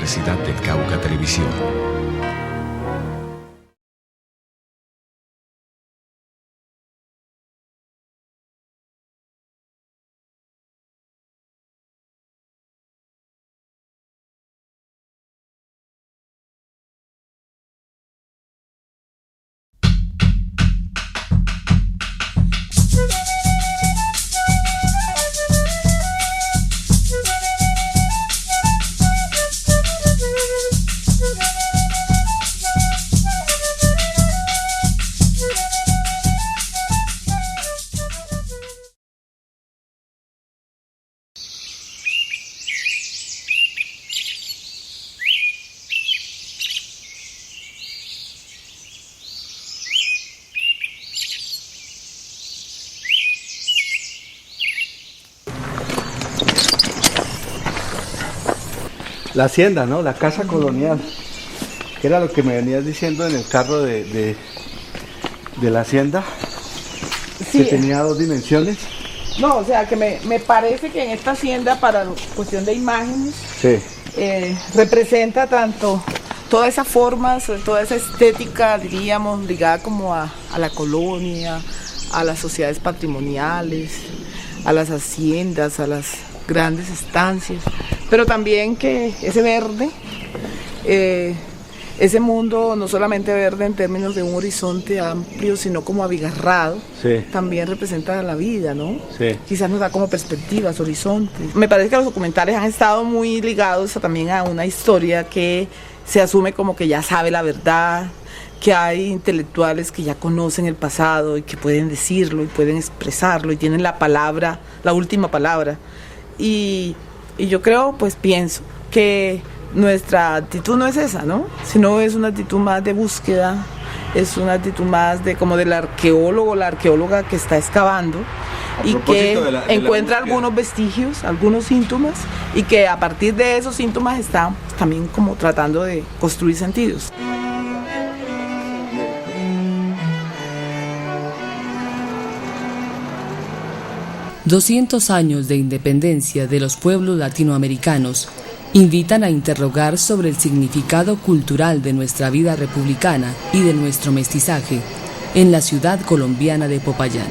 Universidad del Cauca Televisión. La hacienda, ¿no? La casa colonial, que era lo que me venías diciendo en el carro de la hacienda, sí, que tenía dos dimensiones. No, o sea, que me parece que en esta hacienda, para cuestión de imágenes, sí, representa tanto toda esa forma, toda esa estética, diríamos, ligada como a la colonia, a las sociedades patrimoniales, a las haciendas, a las grandes estancias, pero también que ese verde, ese mundo no solamente verde en términos de un horizonte amplio, sino como abigarrado, sí, también representa la vida, ¿no? Sí. Quizás nos da como perspectivas, horizontes. Me parece que los documentales han estado muy ligados también a una historia que se asume como que ya sabe la verdad, que hay intelectuales que ya conocen el pasado y que pueden decirlo y pueden expresarlo y tienen la palabra, la última palabra. Y yo creo, pues pienso que nuestra actitud no es esa, ¿no? Sino es una actitud más de búsqueda, es una actitud más de como del arqueólogo, la arqueóloga que está excavando y que encuentra algunos vestigios, algunos síntomas, y que a partir de esos síntomas está también como tratando de construir sentidos. «200 años de independencia de los pueblos latinoamericanos invitan a interrogar sobre el significado cultural de nuestra vida republicana y de nuestro mestizaje en la ciudad colombiana de Popayán».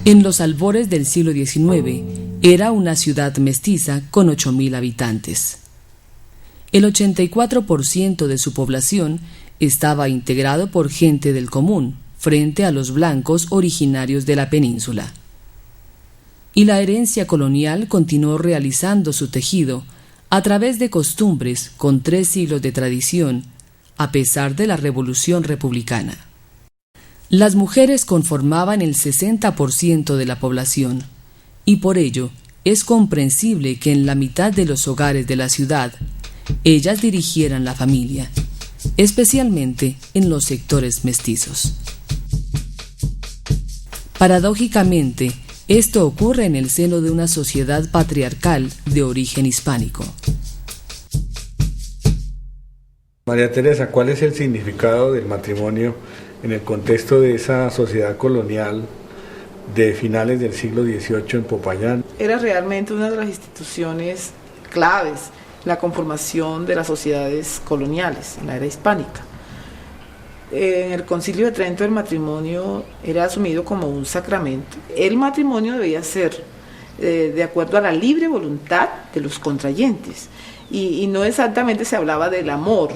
En los albores del siglo XIX era una ciudad mestiza con 8.000 habitantes. El 84% de su población estaba integrado por gente del común, frente a los blancos originarios de la península. Y la herencia colonial continuó realizando su tejido a través de costumbres con 3 siglos de tradición, a pesar de la Revolución Republicana. Las mujeres conformaban el 60% de la población, y por ello es comprensible que en la mitad de los hogares de la ciudad ellas dirigieran la familia, especialmente en los sectores mestizos. Paradójicamente, esto ocurre en el seno de una sociedad patriarcal de origen hispánico. María Teresa, ¿cuál es el significado del matrimonio en el contexto de esa sociedad colonial de finales del siglo XVIII en Popayán? Era realmente una de las instituciones claves la conformación de las sociedades coloniales en la era hispánica. En el Concilio de Trento el matrimonio era asumido como un sacramento. El matrimonio debía ser de acuerdo a la libre voluntad de los contrayentes y no exactamente se hablaba del amor.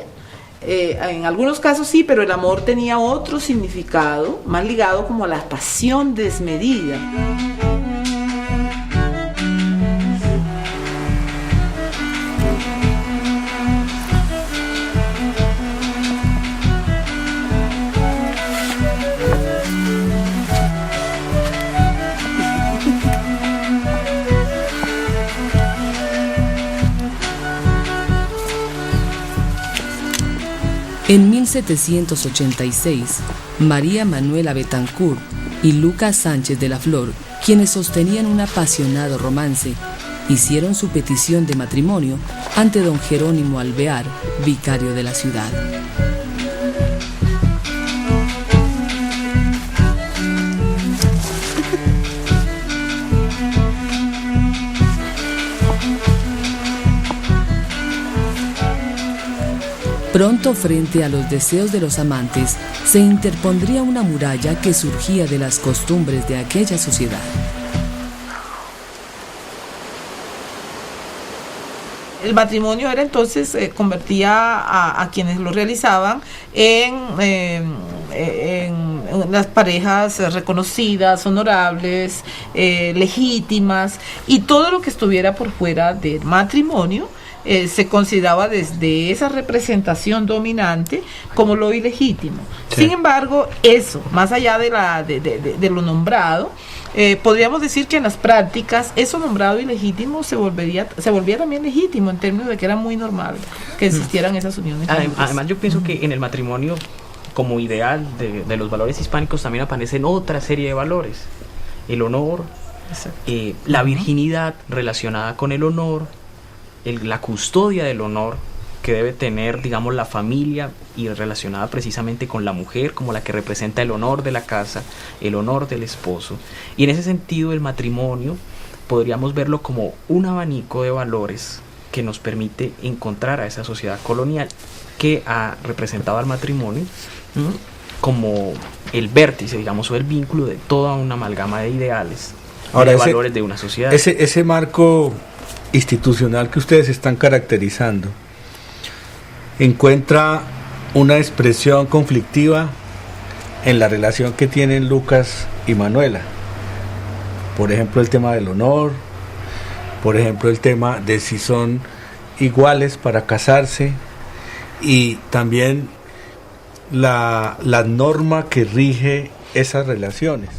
En algunos casos sí, pero el amor tenía otro significado, más ligado como a la pasión desmedida. En 1786, María Manuela Betancourt y Lucas Sánchez de la Flor, quienes sostenían un apasionado romance, hicieron su petición de matrimonio ante don Jerónimo Alvear, vicario de la ciudad. Pronto, frente a los deseos de los amantes, se interpondría una muralla que surgía de las costumbres de aquella sociedad. El matrimonio era entonces, convertía a quienes lo realizaban en las parejas reconocidas, honorables, legítimas, y todo lo que estuviera por fuera del matrimonio se consideraba desde esa representación dominante como lo ilegítimo. Sí. Sin embargo, eso, más allá de lo nombrado, podríamos decir que en las prácticas eso nombrado ilegítimo se volvía también legítimo, en términos de que era muy normal que existieran esas uniones. Además, yo pienso que en el matrimonio, como ideal de los valores hispánicos, también aparecen otra serie de valores: el honor, la virginidad relacionada con el honor, la custodia del honor que debe tener, digamos, la familia, y relacionada precisamente con la mujer como la que representa el honor de la casa, el honor del esposo. Y en ese sentido, el matrimonio podríamos verlo como un abanico de valores que nos permite encontrar a esa sociedad colonial que ha representado al matrimonio como el vértice, digamos, o el vínculo de toda una amalgama de ideales, de valores de una sociedad. Ese marco institucional que ustedes están caracterizando encuentra una expresión conflictiva en la relación que tienen Lucas y Manuela. Por ejemplo, el tema del honor, por ejemplo, el tema de si son iguales para casarse, y también la norma que rige esas relaciones.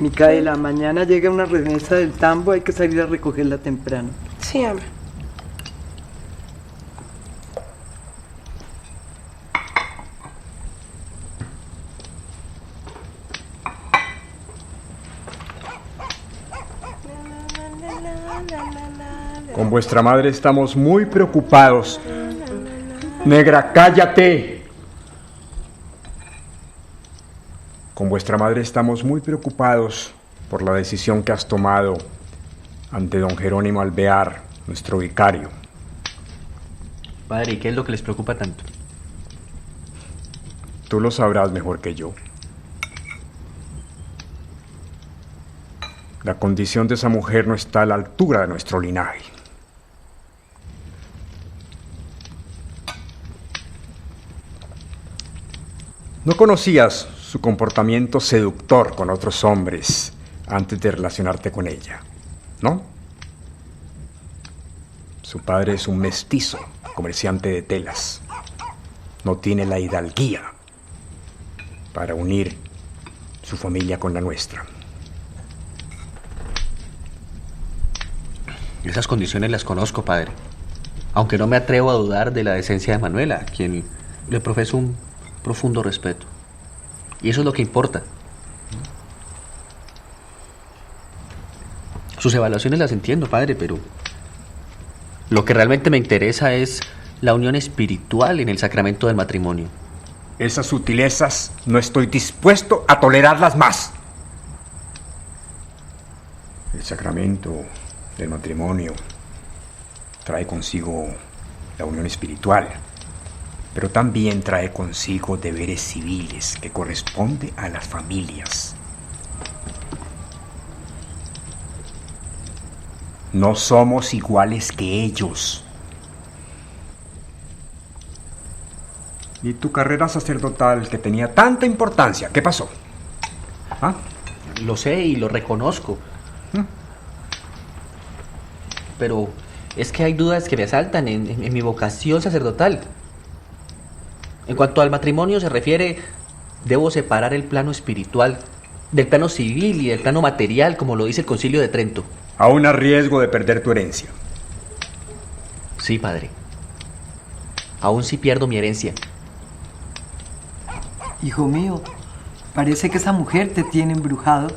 Micaela, mañana llega una remesa del tambo, hay que salir a recogerla temprano. Sí, amor. Con vuestra madre estamos muy preocupados. Negra, cállate. Con vuestra madre estamos muy preocupados por la decisión que has tomado ante don Jerónimo Alvear, nuestro vicario. Padre, ¿y qué es lo que les preocupa tanto? Tú lo sabrás mejor que yo. La condición de esa mujer no está a la altura de nuestro linaje. No conocías su comportamiento seductor con otros hombres antes de relacionarte con ella, ¿no? Su padre es un mestizo, comerciante de telas. No tiene la hidalguía para unir su familia con la nuestra. Esas condiciones las conozco, padre. Aunque no me atrevo a dudar de la decencia de Manuela, a quien le profeso un profundo respeto. Y eso es lo que importa. Sus evaluaciones las entiendo, padre, pero lo que realmente me interesa es la unión espiritual en el sacramento del matrimonio. Esas sutilezas no estoy dispuesto a tolerarlas más. El sacramento del matrimonio trae consigo la unión espiritual, pero también trae consigo deberes civiles que corresponde a las familias. No somos iguales que ellos. ¿Y tu carrera sacerdotal, que tenía tanta importancia, qué pasó? ¿Ah? Lo sé y lo reconozco. Pero es que hay dudas que me asaltan en mi vocación sacerdotal. En cuanto al matrimonio se refiere, debo separar el plano espiritual del plano civil y del plano material, como lo dice el Concilio de Trento. Aún a riesgo de perder tu herencia. Sí, padre. Aún sí pierdo mi herencia. Hijo mío, parece que esa mujer te tiene embrujado.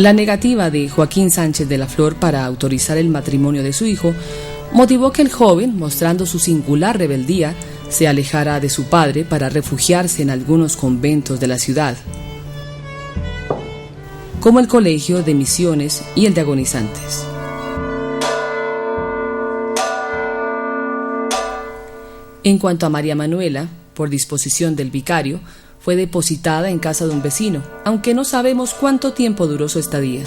La negativa de Joaquín Sánchez de la Flor para autorizar el matrimonio de su hijo motivó que el joven, mostrando su singular rebeldía, se alejara de su padre para refugiarse en algunos conventos de la ciudad, como el Colegio de Misiones y el de Agonizantes. En cuanto a María Manuela, por disposición del vicario, fue depositada en casa de un vecino, aunque no sabemos cuánto tiempo duró su estadía.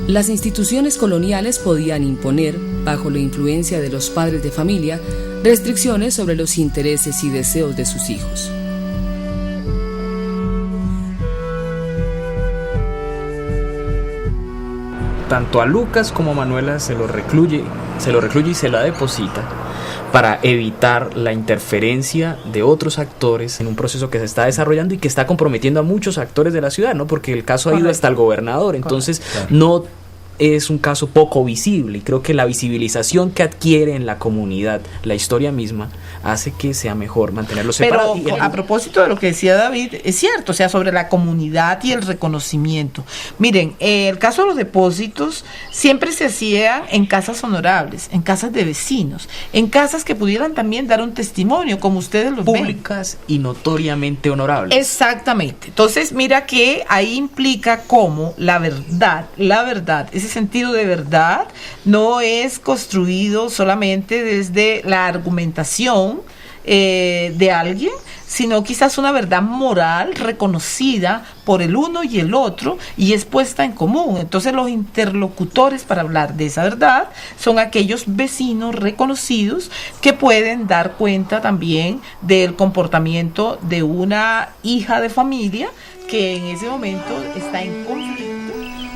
Las instituciones coloniales podían imponer, bajo la influencia de los padres de familia, restricciones sobre los intereses y deseos de sus hijos. Tanto a Lucas como a Manuela se lo recluye y se la deposita para evitar la interferencia de otros actores en un proceso que se está desarrollando y que está comprometiendo a muchos actores de la ciudad, ¿no? Porque el caso ha ido hasta el gobernador, entonces no es un caso poco visible, y creo que la visibilización que adquiere en la comunidad la historia misma hace que sea mejor mantenerlo separado. Pero a propósito de lo que decía David, es cierto, o sea, sobre la comunidad y el reconocimiento. Miren, el caso de los depósitos siempre se hacía en casas honorables, en casas de vecinos, en casas que pudieran también dar un testimonio, como ustedes lo ven. Públicas y notoriamente honorables. Exactamente. Entonces, mira que ahí implica cómo la verdad, ese sentido de verdad no es construido solamente desde la argumentación de alguien, sino quizás una verdad moral reconocida por el uno y el otro y es puesta en común. Entonces los interlocutores para hablar de esa verdad son aquellos vecinos reconocidos que pueden dar cuenta también del comportamiento de una hija de familia que en ese momento está en conflicto.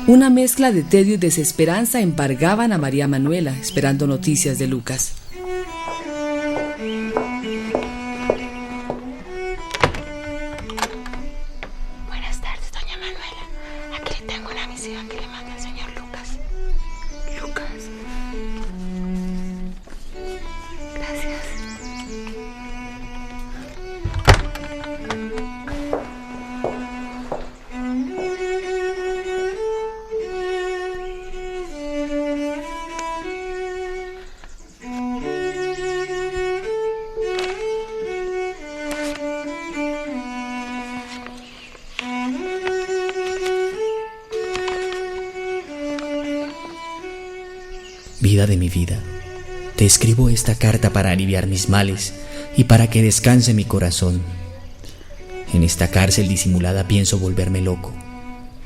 Una mezcla de tedio y desesperanza embargaban a María Manuela, esperando noticias de Lucas. Buenas tardes, doña Manuela. Aquí le tengo una misiva que le manda el señor Lucas. Lucas. Gracias. Vida de mi vida, te escribo esta carta para aliviar mis males y para que descanse mi corazón. En esta cárcel disimulada pienso volverme loco,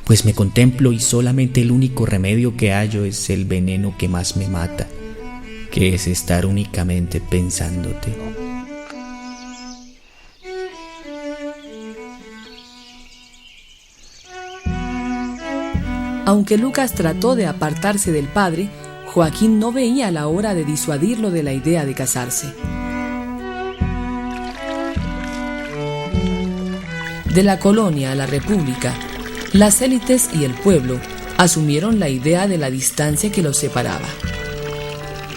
pues me contemplo y solamente el único remedio que hallo es el veneno que más me mata, que es estar únicamente pensándote. Aunque Lucas trató de apartarse del padre, Joaquín no veía la hora de disuadirlo de la idea de casarse. De la colonia a la república, las élites y el pueblo asumieron la idea de la distancia que los separaba.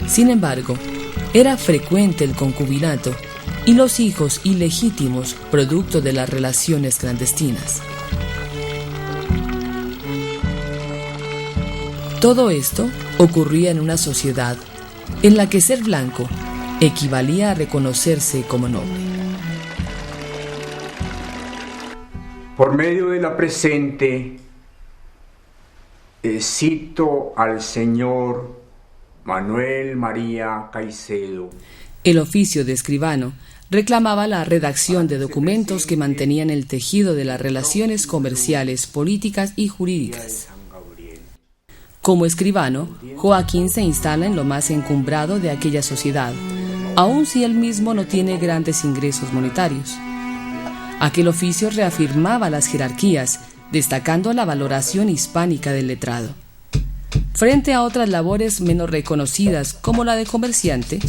Sin embargo, era frecuente el concubinato y los hijos ilegítimos producto de las relaciones clandestinas. Todo esto ocurría en una sociedad en la que ser blanco equivalía a reconocerse como noble. Por medio de la presente, cito al señor Manuel María Caicedo. El oficio de escribano reclamaba la redacción de documentos que mantenían el tejido de las relaciones comerciales, políticas y jurídicas. Como escribano, Joaquín se instala en lo más encumbrado de aquella sociedad, aun si él mismo no tiene grandes ingresos monetarios. Aquel oficio reafirmaba las jerarquías, destacando la valoración hispánica del letrado. Frente a otras labores menos reconocidas, como la de comerciante,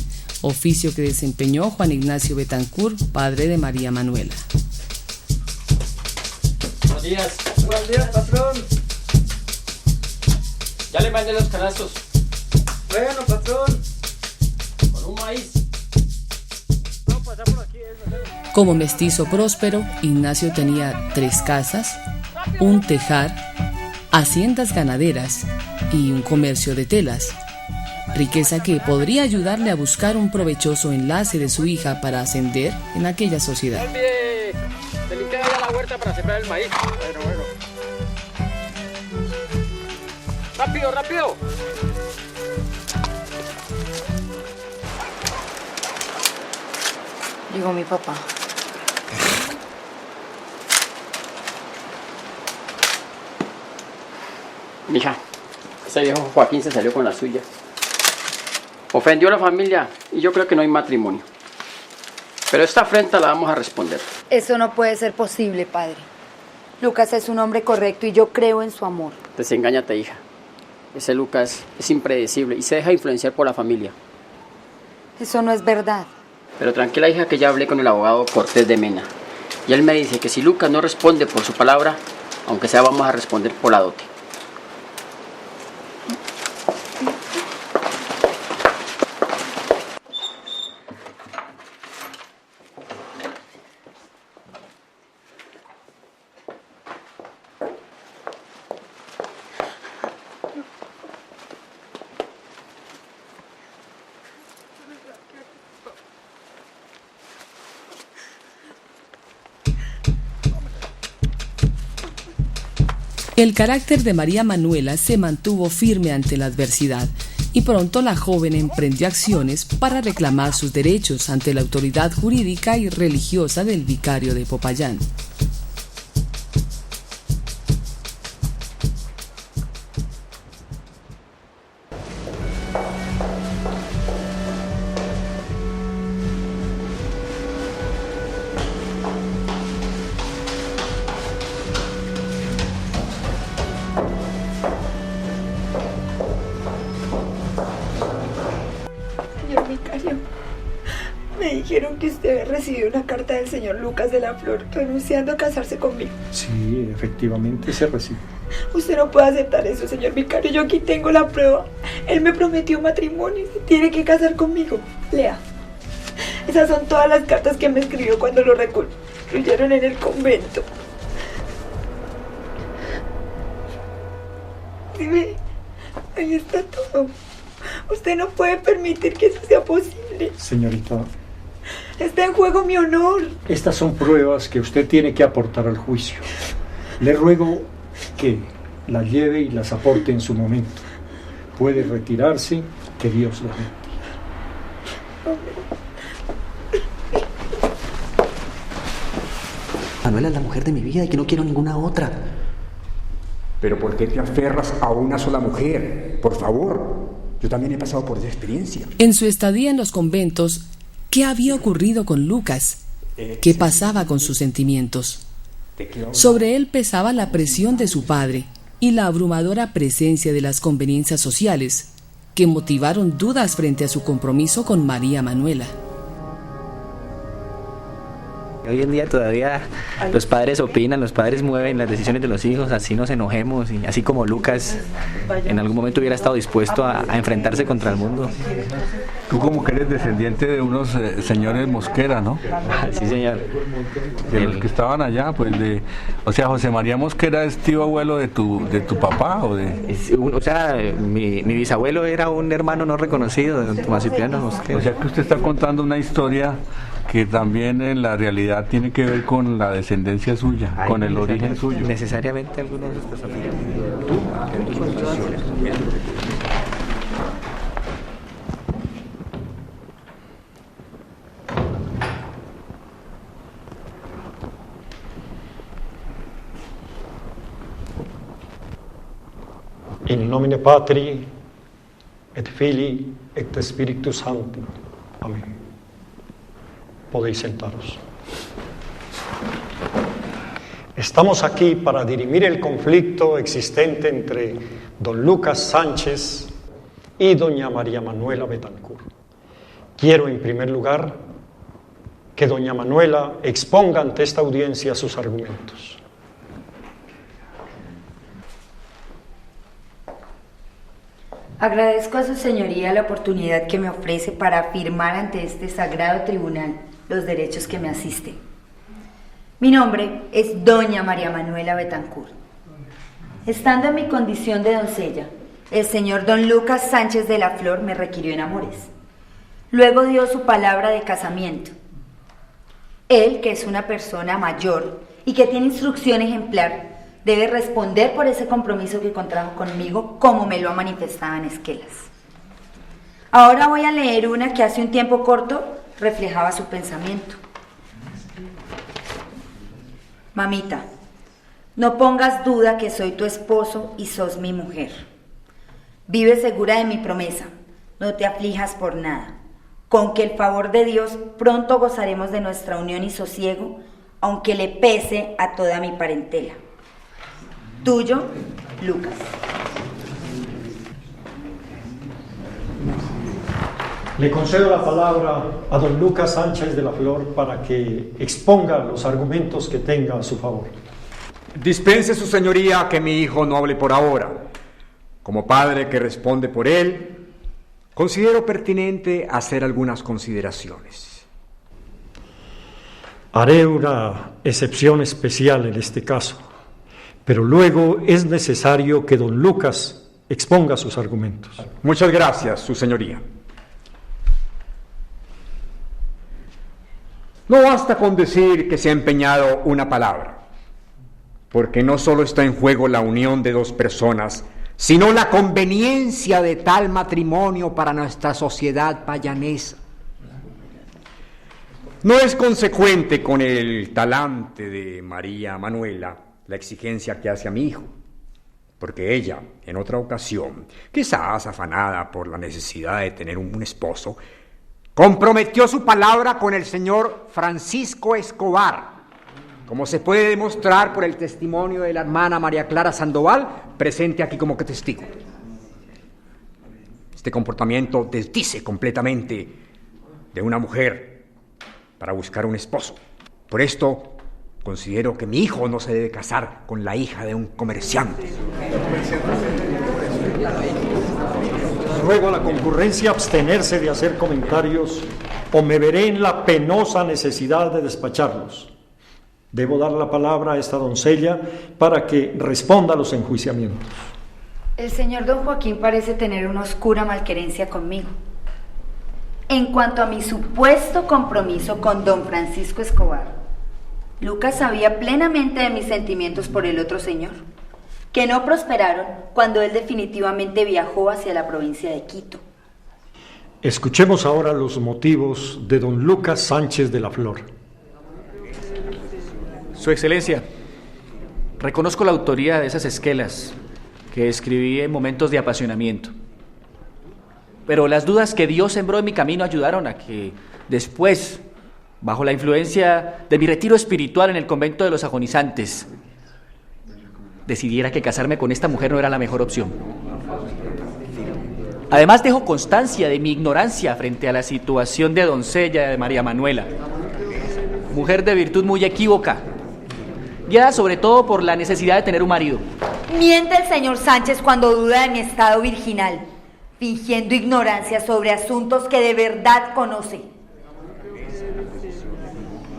oficio que desempeñó Juan Ignacio Betancourt, padre de María Manuela. Buenos días. Buenos días, patrón. Ya le mandé los canastos. Bueno, patrón. Con un maíz. No, pasa por aquí. Como mestizo próspero, Ignacio tenía 3 casas, un tejar, haciendas ganaderas y un comercio de telas. Riqueza que podría ayudarle a buscar un provechoso enlace de su hija para ascender en aquella sociedad. No olvide de limpiar ya la huerta para sembrar el maíz. Bueno. ¡Rápido, rápido! Llegó mi papá. Mija, ese viejo Joaquín se salió con la suya. Ofendió a la familia y yo creo que no hay matrimonio. Pero esta afrenta la vamos a responder. Eso no puede ser posible, padre. Lucas es un hombre correcto y yo creo en su amor. Desengáñate, hija. Ese Lucas es impredecible y se deja influenciar por la familia. Eso no es verdad. Pero tranquila, hija, que ya hablé con el abogado Cortés de Mena. Y él me dice que si Lucas no responde por su palabra, aunque sea vamos a responder por la dote. El carácter de María Manuela se mantuvo firme ante la adversidad y pronto la joven emprendió acciones para reclamar sus derechos ante la autoridad jurídica y religiosa del vicario de Popayán. Señor vicario, me dijeron que usted había recibido una carta del señor Lucas de la Flor renunciando a casarse conmigo. Sí, efectivamente se recibió. Usted no puede aceptar eso, señor vicario. Yo aquí tengo la prueba. Él me prometió matrimonio y se tiene que casar conmigo. Lea. Esas son todas las cartas que me escribió cuando lo recluyeron en el convento. ¿Sí ve? Ahí está todo. Usted no puede permitir que eso sea posible. Señorita, está en juego mi honor. Estas son pruebas que usted tiene que aportar al juicio. Le ruego que las lleve y las aporte en su momento. Puede retirarse, que Dios la bendiga. Manuela es la mujer de mi vida y que no quiero ninguna otra. Pero ¿por qué te aferras a una sola mujer? Por favor, yo también he pasado por esa experiencia. En su estadía en los conventos, ¿qué había ocurrido con Lucas? ¿Qué pasaba con sus sentimientos? Sobre él pesaba la presión de su padre y la abrumadora presencia de las conveniencias sociales, que motivaron dudas frente a su compromiso con María Manuela. Hoy en día todavía los padres opinan, los padres mueven las decisiones de los hijos, así nos enojemos, y así como Lucas en algún momento hubiera estado dispuesto a enfrentarse contra el mundo. Tú como que eres descendiente de unos señores Mosquera, ¿no? Sí, señor. De los que estaban allá, pues o sea, José María Mosquera es tío abuelo de tu papá, o de... O sea, mi bisabuelo era un hermano no reconocido de don Tomás Cipriano Mosquera. O sea que usted está contando una historia que también en la realidad tiene que ver con la descendencia suya, con el origen suyo. Necesariamente algunos de estos familias. In nomine Patri et Filii et Spiritus Sancti. Amén. Podéis sentaros. Estamos aquí para dirimir el conflicto existente entre don Lucas Sánchez y doña María Manuela Betancourt. Quiero, en primer lugar, que doña Manuela exponga ante esta audiencia sus argumentos. Agradezco a su señoría la oportunidad que me ofrece para afirmar ante este sagrado tribunal los derechos que me asisten. Mi nombre es doña María Manuela Betancourt. Estando en mi condición de doncella, el señor don Lucas Sánchez de la Flor me requirió en amores. Luego dio su palabra de casamiento. Él, que es una persona mayor y que tiene instrucción ejemplar, debe responder por ese compromiso que contrajo conmigo, como me lo ha manifestado en esquelas. Ahora voy a leer una que hace un tiempo corto reflejaba su pensamiento. Mamita, no pongas duda que soy tu esposo y sos mi mujer. Vive segura de mi promesa, no te aflijas por nada. Con que el favor de Dios pronto gozaremos de nuestra unión y sosiego, aunque le pese a toda mi parentela. Tuyo, Lucas. Le concedo la palabra a don Lucas Sánchez de la Flor para que exponga los argumentos que tenga a su favor. Dispense su señoría que mi hijo no hable por ahora. Como padre que responde por él, considero pertinente hacer algunas consideraciones. Haré una excepción especial en este caso, pero luego es necesario que don Lucas exponga sus argumentos. Muchas gracias, su señoría. No basta con decir que se ha empeñado una palabra, porque no solo está en juego la unión de dos personas, sino la conveniencia de tal matrimonio para nuestra sociedad payanesa. No es consecuente con el talante de María Manuela la exigencia que hace a mi hijo, porque ella, en otra ocasión, quizás afanada por la necesidad de tener un esposo, comprometió su palabra con el señor Francisco Escobar, como se puede demostrar por el testimonio de la hermana María Clara Sandoval, presente aquí como que testigo. Este comportamiento desdice completamente de una mujer para buscar un esposo. Por esto, considero que mi hijo no se debe casar con la hija de un comerciante. Ruego a la concurrencia abstenerse de hacer comentarios o me veré en la penosa necesidad de despacharlos. Debo dar la palabra a esta doncella para que responda a los enjuiciamientos. El señor don Joaquín parece tener una oscura malquerencia conmigo. En cuanto a mi supuesto compromiso con don Francisco Escobar, Lucas sabía plenamente de mis sentimientos por el otro señor, que no prosperaron cuando él definitivamente viajó hacia la provincia de Quito. Escuchemos ahora los motivos de don Lucas Sánchez de la Flor. Su Excelencia, reconozco la autoría de esas esquelas que escribí en momentos de apasionamiento. Pero las dudas que Dios sembró en mi camino ayudaron a que después, bajo la influencia de mi retiro espiritual en el convento de los agonizantes, decidiera que casarme con esta mujer no era la mejor opción. Además, dejo constancia de mi ignorancia frente a la situación de doncella de María Manuela, mujer de virtud muy equívoca, guiada sobre todo por la necesidad de tener un marido. Miente el señor Sánchez cuando duda de mi estado virginal, fingiendo ignorancia sobre asuntos que de verdad conoce.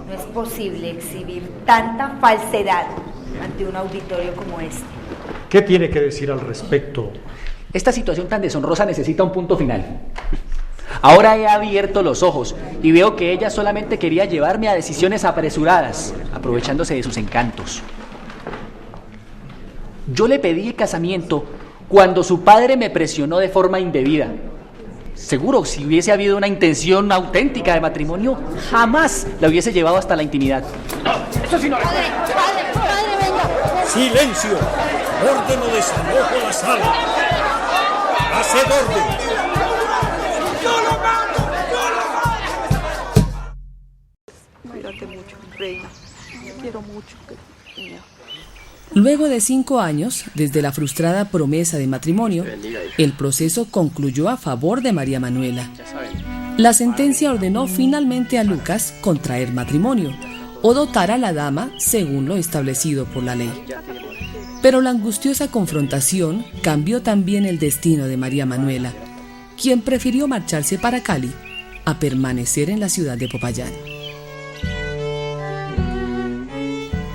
No es posible exhibir tanta falsedad ante un auditorio como este. ¿Qué tiene que decir al respecto? Esta situación tan deshonrosa necesita un punto final. Ahora he abierto los ojos y veo que ella solamente quería llevarme a decisiones apresuradas, aprovechándose de sus encantos. Yo le pedí el casamiento cuando su padre me presionó de forma indebida. Seguro, si hubiese habido una intención auténtica de matrimonio, jamás la hubiese llevado hasta la intimidad. Eso sí no le Padre, venga. ¡Silencio! Ordeno desalojo la sala. ¡Haced orden! ¡Yo lo mando! ¡Yo lo mando! Cuídate mucho, reina. Te quiero mucho, niña. Luego de 5 años, desde la frustrada promesa de matrimonio, el proceso concluyó a favor de María Manuela. La sentencia ordenó finalmente a Lucas contraer matrimonio o dotar a la dama según lo establecido por la ley. Pero la angustiosa confrontación cambió también el destino de María Manuela, quien prefirió marcharse para Cali a permanecer en la ciudad de Popayán.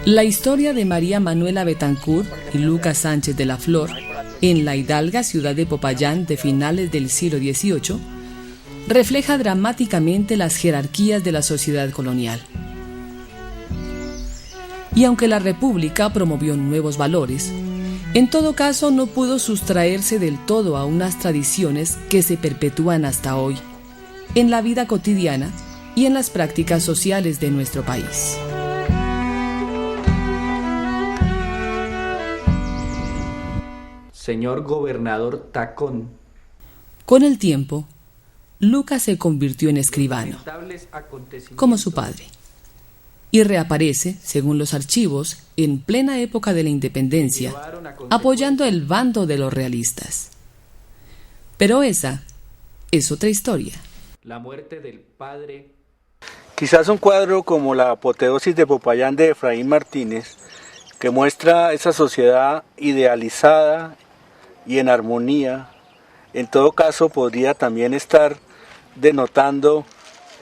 La historia de María Manuela Betancourt y Lucas Sánchez de la Flor en la hidalga ciudad de Popayán de finales del siglo XVIII refleja dramáticamente las jerarquías de la sociedad colonial. Y aunque la República promovió nuevos valores, en todo caso no pudo sustraerse del todo a unas tradiciones que se perpetúan hasta hoy, en la vida cotidiana y en las prácticas sociales de nuestro país. Señor gobernador Tacón. Con el tiempo, Lucas se convirtió en escribano, como su padre, y reaparece, según los archivos, en plena época de la independencia, apoyando el bando de los realistas. Pero esa es otra historia. La muerte del padre. Quizás un cuadro como la apoteosis de Popayán de Efraín Martínez, que muestra esa sociedad idealizada y en armonía, en todo caso podría también estar denotando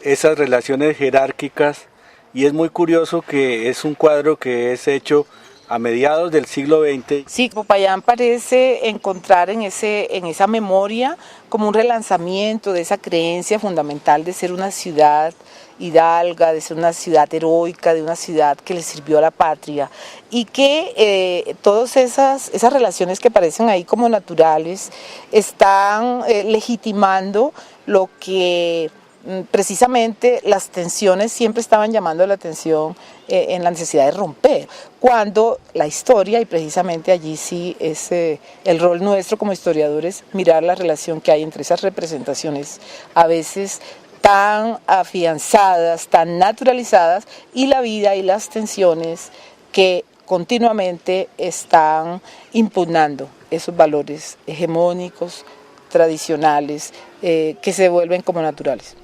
esas relaciones jerárquicas, y es muy curioso que es un cuadro que es hecho a mediados del siglo XX. Sí, Popayán parece encontrar en esa memoria como un relanzamiento de esa creencia fundamental de ser una ciudad hidalga, de ser una ciudad heroica, de una ciudad que le sirvió a la patria, y que todas esas relaciones que parecen ahí como naturales están legitimando lo que precisamente las tensiones siempre estaban llamando la atención en la necesidad de romper, cuando la historia, y precisamente allí sí es el rol nuestro como historiadores, mirar la relación que hay entre esas representaciones a veces tan afianzadas, tan naturalizadas, y la vida y las tensiones que continuamente están impugnando esos valores hegemónicos, tradicionales, que se vuelven como naturales.